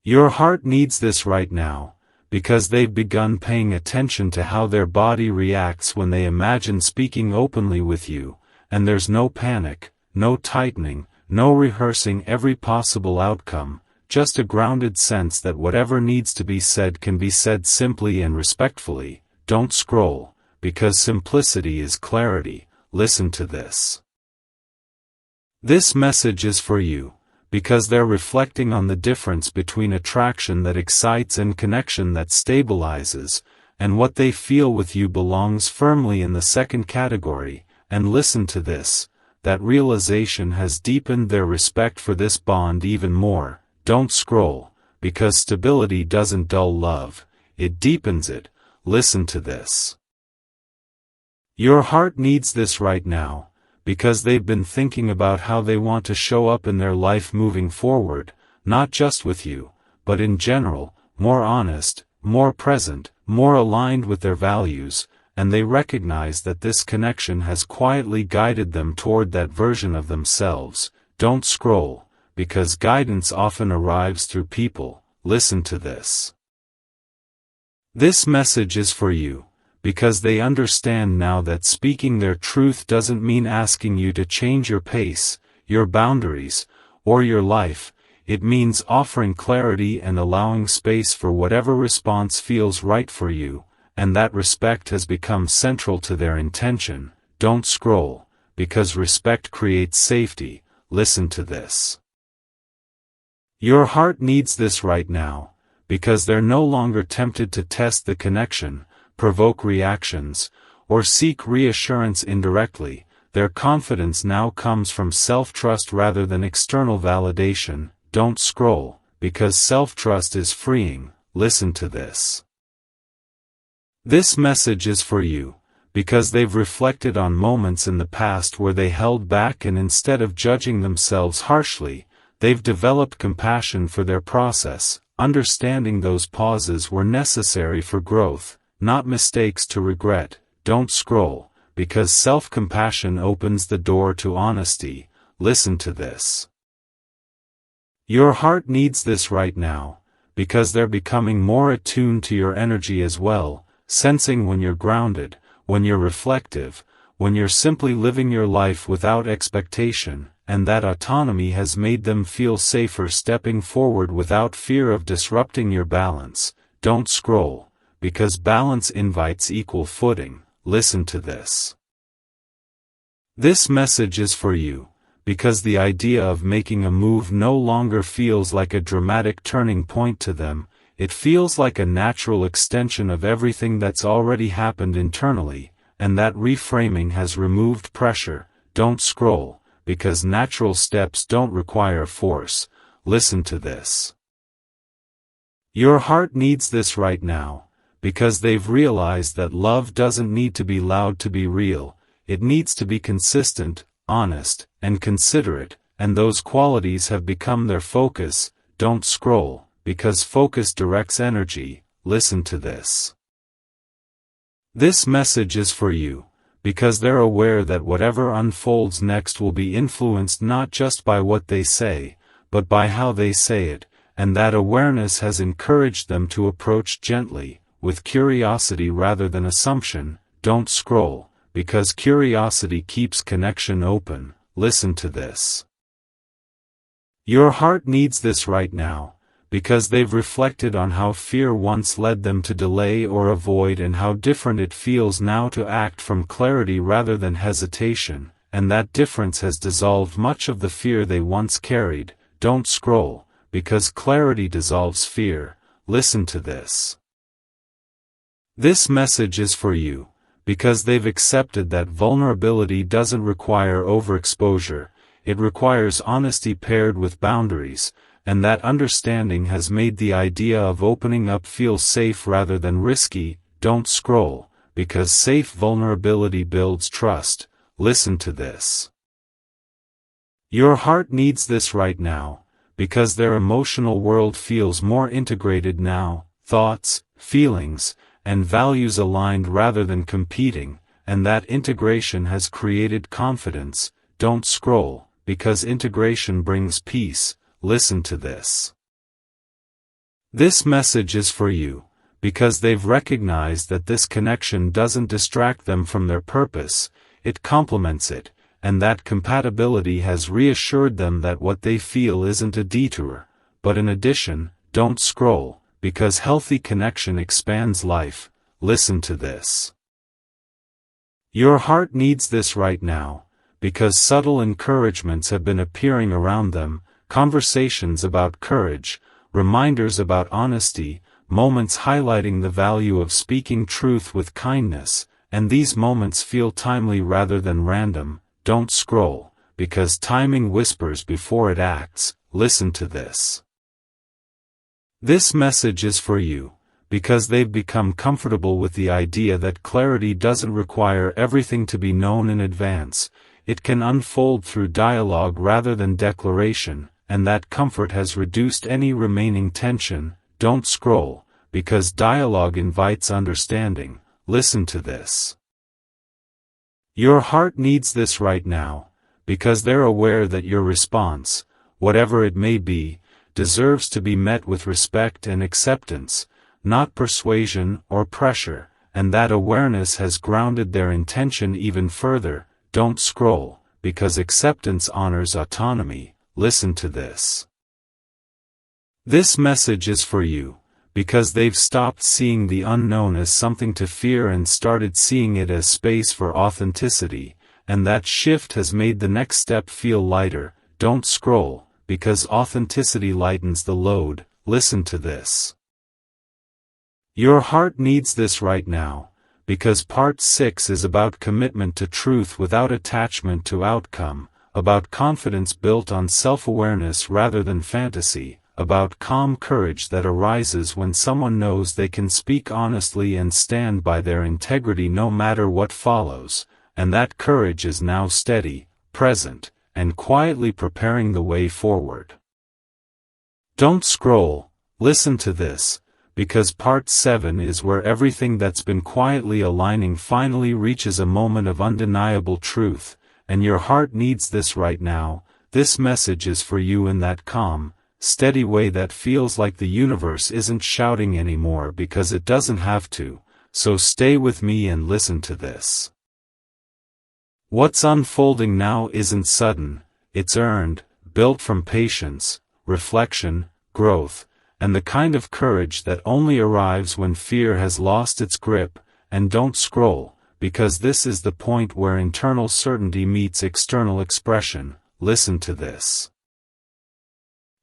Your heart needs this right now, because they've begun paying attention to how their body reacts when they imagine speaking openly with you, and there's no panic, no tightening, no rehearsing every possible outcome, just a grounded sense that whatever needs to be said can be said simply and respectfully. Don't scroll, because simplicity is clarity. Listen to this. This message is for you, because they're reflecting on the difference between attraction that excites and connection that stabilizes, and what they feel with you belongs firmly in the second category. And listen to this, that realization has deepened their respect for this bond even more. Don't scroll, because stability doesn't dull love, it deepens it. Listen to this. Your heart needs this right now, because they've been thinking about how they want to show up in their life moving forward, not just with you, but in general, more honest, more present, more aligned with their values, and they recognize that this connection has quietly guided them toward that version of themselves. Don't scroll, because guidance often arrives through people. Listen to this. This message is for you, because they understand now that speaking their truth doesn't mean asking you to change your pace, your boundaries, or your life. It means offering clarity and allowing space for whatever response feels right for you, and that respect has become central to their intention. Don't scroll, because respect creates safety. Listen to this. Your heart needs this right now, because they're no longer tempted to test the connection, provoke reactions, or seek reassurance indirectly. Their confidence now comes from self-trust rather than external validation. Don't scroll, because self-trust is freeing. Listen to this. This message is for you, because they've reflected on moments in the past where they held back, and instead of judging themselves harshly, they've developed compassion for their process, understanding those pauses were necessary for growth, not mistakes to regret. Don't scroll, because self-compassion opens the door to honesty. Listen to this. Your heart needs this right now, because they're becoming more attuned to your energy as well, sensing when you're grounded, when you're reflective, when you're simply living your life without expectation, and that autonomy has made them feel safer stepping forward without fear of disrupting your balance. Don't scroll, because balance invites equal footing. Listen to this. This message is for you, because the idea of making a move no longer feels like a dramatic turning point to them. It feels like a natural extension of everything that's already happened internally, and that reframing has removed pressure. Don't scroll, because natural steps don't require force. Listen to this. Your heart needs this right now, because they've realized that love doesn't need to be loud to be real. It needs to be consistent, honest, and considerate, and those qualities have become their focus. Don't scroll, because focus directs energy. Listen to this. This message is for you, because they're aware that whatever unfolds next will be influenced not just by what they say, but by how they say it, and that awareness has encouraged them to approach gently, with curiosity rather than assumption. Don't scroll, because curiosity keeps connection open. Listen to this. Your heart needs this right now, because they've reflected on how fear once led them to delay or avoid, and how different it feels now to act from clarity rather than hesitation, and that difference has dissolved much of the fear they once carried. Don't scroll, because clarity dissolves fear. Listen to this. This message is for you, because they've accepted that vulnerability doesn't require overexposure, it requires honesty paired with boundaries, and that understanding has made the idea of opening up feel safe rather than risky. Don't scroll, because safe vulnerability builds trust. Listen to this. Your heart needs this right now, because their emotional world feels more integrated now, thoughts, feelings, and values aligned rather than competing, and that integration has created confidence. Don't scroll, because integration brings peace. Listen to this. This message is for you, because they've recognized that this connection doesn't distract them from their purpose, it complements it, and that compatibility has reassured them that what they feel isn't a detour, but an addition. Don't scroll, because healthy connection expands life. Listen to this. Your heart needs this right now, because subtle encouragements have been appearing around them, conversations about courage, reminders about honesty, moments highlighting the value of speaking truth with kindness, and these moments feel timely rather than random. Don't scroll, because timing whispers before it acts. Listen to this. This message is for you, because they've become comfortable with the idea that clarity doesn't require everything to be known in advance. It can unfold through dialogue rather than declaration, and that comfort has reduced any remaining tension. Don't scroll, because dialogue invites understanding. Listen to this. Your heart needs this right now, because they're aware that your response, whatever it may be, deserves to be met with respect and acceptance, not persuasion or pressure, and that awareness has grounded their intention even further. Don't scroll, because acceptance honors autonomy. Listen to this. This message is for you, because they've stopped seeing the unknown as something to fear and started seeing it as space for authenticity, and that shift has made the next step feel lighter. Don't scroll, because authenticity lightens the load. Listen to this. Your heart needs this right now, because part 6 is about commitment to truth without attachment to outcome, about confidence built on self-awareness rather than fantasy, about calm courage that arises when someone knows they can speak honestly and stand by their integrity no matter what follows, and that courage is now steady, present, and quietly preparing the way forward. Don't scroll, listen to this, because part 7 is where everything that's been quietly aligning finally reaches a moment of undeniable truth, and your heart needs this right now. This message is for you in that calm, steady way that feels like the universe isn't shouting anymore because it doesn't have to. So stay with me and listen to this. What's unfolding now isn't sudden, it's earned, built from patience, reflection, growth, and the kind of courage that only arrives when fear has lost its grip. And don't scroll, because this is the point where internal certainty meets external expression. Listen to this.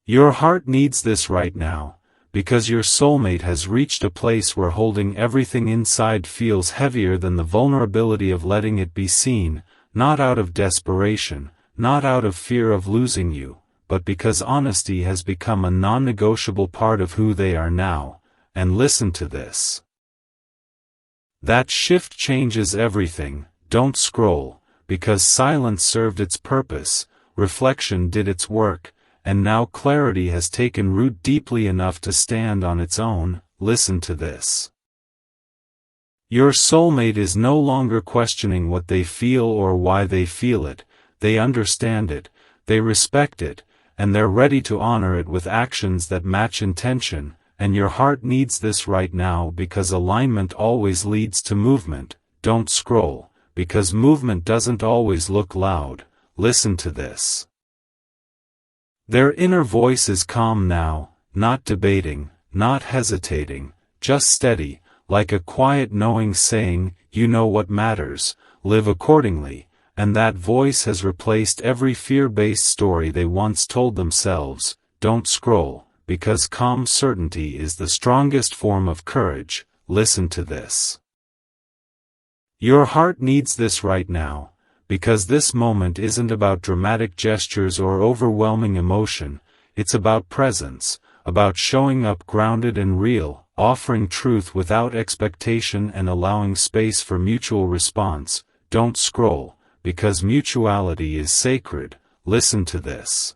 Your heart needs this right now, because your soulmate has reached a place where holding everything inside feels heavier than the vulnerability of letting it be seen, not out of desperation, not out of fear of losing you, but because honesty has become a non-negotiable part of who they are now. And listen to this. That shift changes everything. Don't scroll, because silence served its purpose, reflection did its work, and now clarity has taken root deeply enough to stand on its own. Listen to this. Your soulmate is no longer questioning what they feel or why they feel it. They understand it, they respect it, and they're ready to honor it with actions that match intention. And your heart needs this right now, because alignment always leads to movement. Don't scroll, because movement doesn't always look loud. Listen to this. Their inner voice is calm now, not debating, not hesitating, just steady, like a quiet knowing saying, you know what matters, live accordingly. And that voice has replaced every fear-based story they once told themselves. Don't scroll, because calm certainty is the strongest form of courage. Listen to this. Your heart needs this right now, because this moment isn't about dramatic gestures or overwhelming emotion. It's about presence, about showing up grounded and real, offering truth without expectation and allowing space for mutual response. Don't scroll, because mutuality is sacred. listen to this.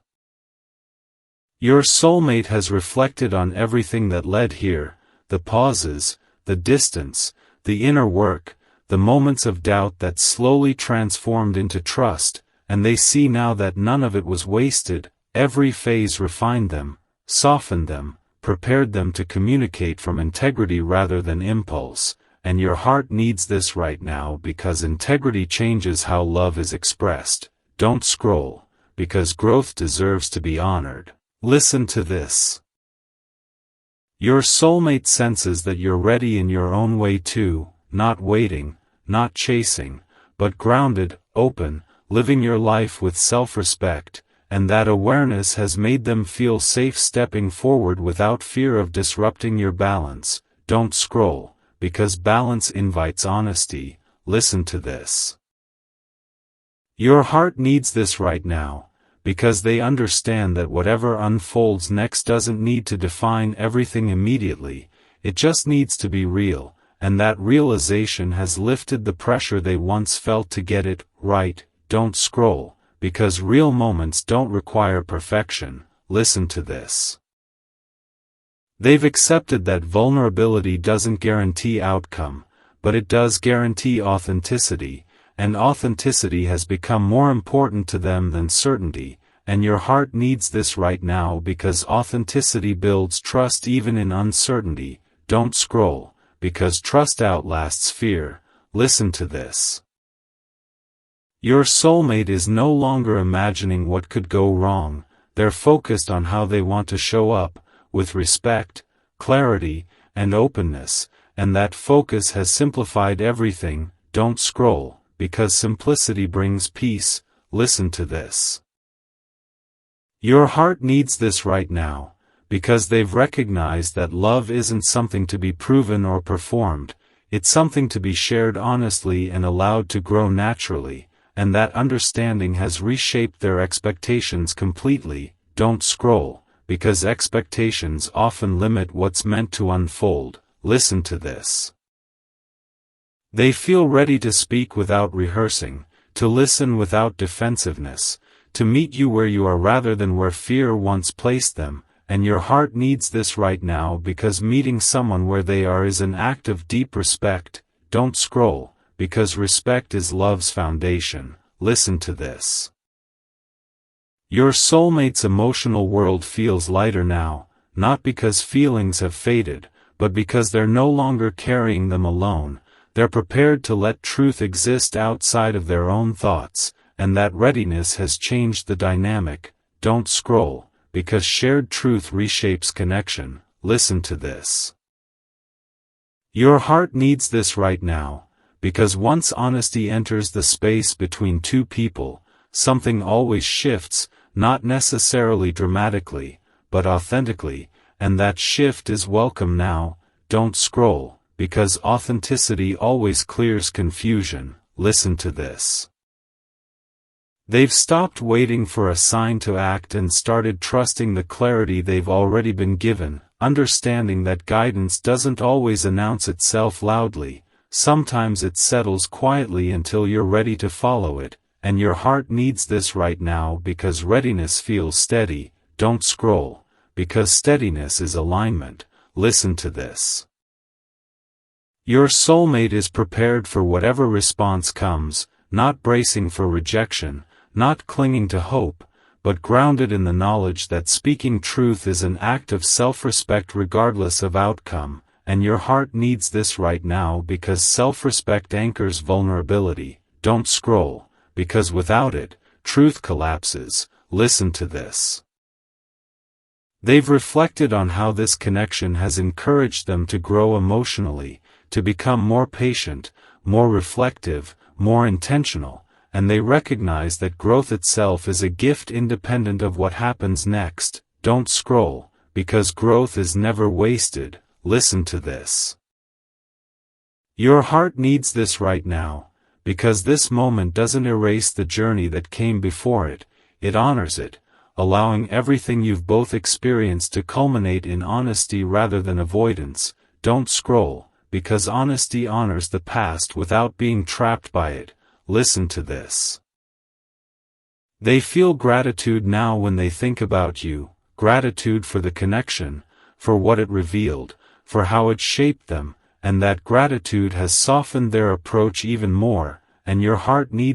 Your soulmate has reflected on everything that led here, the pauses, the distance, the inner work, the moments of doubt that slowly transformed into trust, and they see now that none of it was wasted. Every phase refined them, softened them, prepared them to communicate from integrity rather than impulse, and your heart needs this right now because integrity changes how love is expressed. Don't scroll, because growth deserves to be honored. Listen to this. Your soulmate senses that you're ready in your own way too, not waiting, not chasing, but grounded, open, living your life with self-respect, and that awareness has made them feel safe stepping forward without fear of disrupting your balance. Don't scroll, because balance invites honesty. Listen to this. Your heart needs this right now, because they understand that whatever unfolds next doesn't need to define everything immediately, it just needs to be real, and that realization has lifted the pressure they once felt to get it right. Don't scroll, because real moments don't require perfection. Listen to this. They've accepted that vulnerability doesn't guarantee outcome, but it does guarantee authenticity, and authenticity has become more important to them than certainty, and your heart needs this right now because authenticity builds trust even in uncertainty. Don't scroll, because trust outlasts fear. Listen to this. Your soulmate is no longer imagining what could go wrong, they're focused on how they want to show up, with respect, clarity, and openness, and that focus has simplified everything. Don't scroll, because simplicity brings peace. Listen to this. Your heart needs this right now, because they've recognized that love isn't something to be proven or performed, it's something to be shared honestly and allowed to grow naturally, and that understanding has reshaped their expectations completely. Don't scroll, because expectations often limit what's meant to unfold. Listen to this. They feel ready to speak without rehearsing, to listen without defensiveness, to meet you where you are rather than where fear once placed them, and your heart needs this right now because meeting someone where they are is an act of deep respect. Don't scroll, because respect is love's foundation. Listen to this. Your soulmate's emotional world feels lighter now, not because feelings have faded, but because they're no longer carrying them alone. They're prepared to let truth exist outside of their own thoughts, and that readiness has changed the dynamic. Don't scroll, because shared truth reshapes connection. Listen to this. Your heart needs this right now, because once honesty enters the space between two people, something always shifts, not necessarily dramatically, but authentically, and that shift is welcome now. Don't scroll, because authenticity always clears confusion. Listen to this. They've stopped waiting for a sign to act and started trusting the clarity they've already been given, understanding that guidance doesn't always announce itself loudly, sometimes it settles quietly until you're ready to follow it, and your heart needs this right now because readiness feels steady. Don't scroll, because steadiness is alignment. Listen to this. Your soulmate is prepared for whatever response comes, not bracing for rejection, not clinging to hope, but grounded in the knowledge that speaking truth is an act of self-respect regardless of outcome, and your heart needs this right now because self-respect anchors vulnerability. Don't scroll, because without it, truth collapses. Listen to this. They've reflected on how this connection has encouraged them to grow emotionally, to become more patient, more reflective, more intentional, and they recognize that growth itself is a gift independent of what happens next. Don't scroll, because growth is never wasted. Listen to this. Your heart needs this right now, because this moment doesn't erase the journey that came before it, it honors it, allowing everything you've both experienced to culminate in honesty rather than avoidance. Don't scroll, because honesty honors the past without being trapped by it. Listen to this. They feel gratitude now when they think about you, gratitude for the connection, for what it revealed, for how it shaped them, and that gratitude has softened their approach even more, and your heart needs